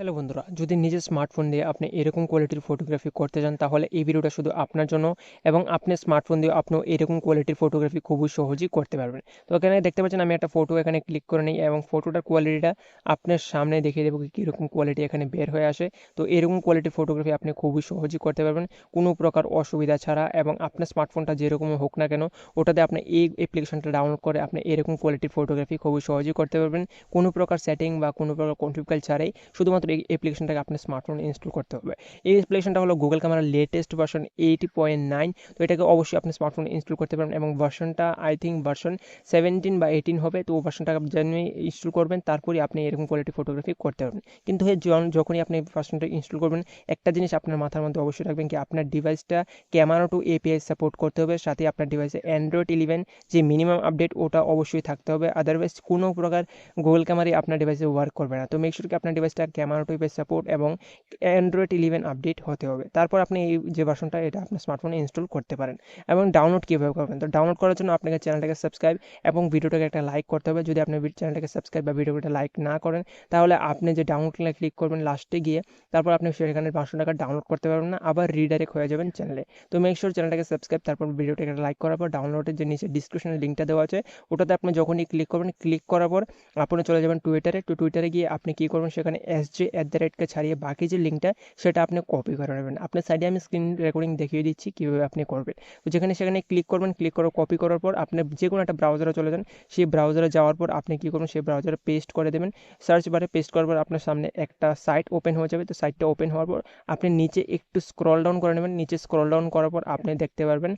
Hello বন্ধুরা, যদি নিজের স্মার্টফোন দিয়ে আপনি এরকম কোয়ালিটির ফটোগ্রাফি করতে চান তাহলে এই ভিডিওটা শুধু আপনার জন্য এবং আপনার স্মার্টফোন দিয়ে আপনিও এরকম কোয়ালিটির ফটোগ্রাফি খুবই সহজেই করতে পারবেন। তো এখানে দেখতে পাচ্ছেন আমি একটা ফটো এখানে ক্লিক করে নিই এবং ফটোটার কোয়ালিটিটা আপনার সামনে দেখিয়ে দেবো কীরকম কোয়ালিটি এখানে বের হয়ে আসে। তো এরকম কোয়ালিটির ফটোগ্রাফি আপনি খুবই সহজেই করতে পারবেন কোনো প্রকার অসুবিধা ছাড়া, এবং আপনার স্মার্টফোনটা যেরকম হোক না কেন ওটাতে আপনি এই অ্যাপ্লিকেশনটা ডাউনলোড করে আপনি এরকম কোয়ালিটির ফটোগ্রাফি খুবই সহজেই করতে পারবেন কোনো প্রকার সেটিং বা কোনো প্রকার কন্ট্রিবিউশন ছাড়াই। শুধুমাত্র এই অ্যাপ্লিকেশনটাকে আপনার স্মার্টফোনে ইনস্টল করতে হবে। এই অ্যাপ্লিকেশনটা হলো গুগল ক্যামেরার লেটেস্ট ভার্সন 80.9। তো এটাকে অবশ্যই আপনি স্মার্টফোনে ইনস্টল করতে পারেন এবং ভার্সনটা আই থিঙ্ক ভার্সন 17 বা 18 হবে। তো ভার্সনটা জেনে ইনস্টল করবেন, তারপরে আপনি এরকম কোয়ালিটি ফটোগ্রাফি করতে পারবেন। কিন্তু যখনই আপনি ভার্সনটা ইনস্টল করবেন একটা জিনিস আপনার মাথার মধ্যে অবশ্যই রাখবেন কি আপনার ডিভাইসটা ক্যামেরা টু এপিআই সাপোর্ট করতে হবে, সাথে আপনার ডিভাইসে অ্যান্ড্রয়েড 11 যে মিনিমাম আপডেট ওটা অবশ্যই থাকতে হবে। আদারওয়াইজ কোনো প্রকার গুগল ক্যামেরাই আপনার ডিভাইসে ওয়ার্ক করবে না। তো মেক শিওর কি আপনার ডিভাইসটা ক্যামেরা টু এপিআই সাপোর্ট এবং অ্যান্ড্রয়েড 11 আপডেট হতে হবে। তারপর আপনি এই যে ভার্সনটা এটা আপনার স্মার্টফোনে ইনস্টল করতে পারেন। এবং ডাউনলোড কীভাবে করবেন, তো ডাউনলোড করার জন্য আপনাকে চ্যানেলটাকে সাবস্ক্রাইব এবং ভিডিওটাকে একটা লাইক করতে হবে। যদি আপনি চ্যানেলটাকে সাবস্ক্রাইব বা ভিডিওটা লাইক না করেন তাহলে আপনি যে ডাউনলোড ক্লিক করবেন লাস্টে গিয়ে তারপর আপনি সেখানে ভার্সনটাকে ডাউনলোড করতে পারবেন না, আবার রিডাইরেক্ট হয়ে যাবেন চ্যানেলে। তো মেক শিওর চ্যানেলটাকে সাবস্ক্রাইব, তারপর ভিডিওটাকে লাইক করার পর ডাউনলোডের যে নিচে ডিসক্রিপশনের লিঙ্কটা দেওয়া আছে ওটাতে আপনি যখনই ক্লিক করবেন, ক্লিক করার পর আপনি চলে যাবেন টুইটারে। তো টুইটারে গিয়ে আপনি কী করবেন, সেখানে SJ@কে ছাড়িয়ে বাকি যে লিঙ্কটা সেটা আপনি কপি করে নেবেন। আপনার সাইডে আমি স্ক্রিন রেকর্ডিং দেখিয়ে দিচ্ছি কীভাবে আপনি করবেন। তো যেখানে সেখানে ক্লিক করবেন, ক্লিক করে কপি করার পর আপনি যে কোনো একটা ব্রাউজারে চলে যান। সেই ব্রাউজারে যাওয়ার পর আপনি কী করবেন, সেই ব্রাউজারে পেস্ট করে দেবেন। সার্চ বারে পেস্ট করার পর আপনার সামনে একটা সাইট ওপেন হয়ে যাবে। তো সাইটটা ওপেন হওয়ার পর আপনি নিচে একটু স্ক্রল ডাউন করে নেবেন। নিচে স্ক্রল ডাউন করার পর আপনি দেখতে পারবেন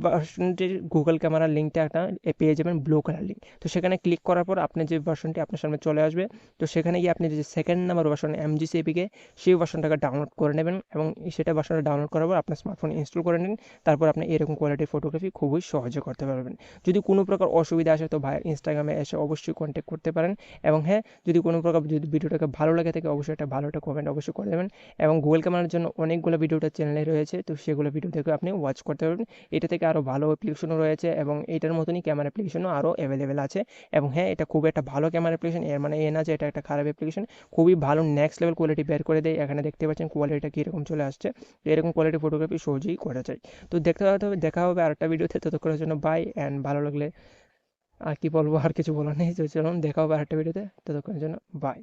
ভার্সনটির গুগল ক্যামেরার লিঙ্কটা একটা পেয়ে যাবেন, ব্লু কালার লিঙ্ক। তো সেখানে ক্লিক করার পর আপনি যে ভার্সনটি আপনার সামনে চলে আসবে, তো সেখানে গিয়ে আপনি যে সেকেন্ড নাম্বার ভার্সন MGCPকে সেই ভার্সনটাকে ডাউনলোড করে নেবেন এবং সেটা ভার্সনটা ডাউনলোড করার পর আপনার স্মার্টফোনে ইনস্টল করে নিন। তারপর আপনি এরকম কোয়ালিটির ফটোগ্রাফি খুবই সহজে করতে পারবেন। যদি কোনো প্রকার অসুবিধা আসে তো ভাইয়ের ইনস্টাগ্রামে এসে অবশ্যই কন্ট্যাক্ট করতে পারেন। এবং হ্যাঁ, যদি কোনো প্রকার যদি ভিডিওটাকে ভালো লাগে থাকে অবশ্যই একটা ভালো একটা কমেন্ট অবশ্যই করে দেবেন। এবং গুগল ক্যামেরার জন্য অনেকগুলো ভিডিওটা চ্যানেলে রয়েছে, তো সেগুলো ভিডিও থেকে আপনি ওয়াচ করতে পারবেন। এটা থেকে আরও ভালো অ্যাপ্লিকেশনও রয়েছে এবং এটার মতনই ক্যামেরা অ্যাপ্লিকেশনও আরও অ্যাভেলেবেল আছে। এবং হ্যাঁ, এটা খুব একটা ভালো ক্যামেরা অ্যাপ্লিকেশন, এর মানে এ না যে এটা একটা খারাপ অ্যাপ্লিকেশন। খুবই ভালো নেক্সট লেভেল কোয়ালিটি বের করে দেয়। এখানে দেখতে পাচ্ছেন কোয়ালিটিটা কীরকম চলে আসছে। তো এরকম কোয়ালিটি ফটোগ্রাফি সহজেই করা যায়। তো দেখা হবে আরেকটা ভিডিওতে। ততক্ষণের জন্য বাই অ্যান্ড ভালো লাগলে আর কি বলবো, আর কিছু বলার নেই। তো চলুন দেখা হবে আরেকটা ভিডিওতে, ততক্ষণের জন্য বাই।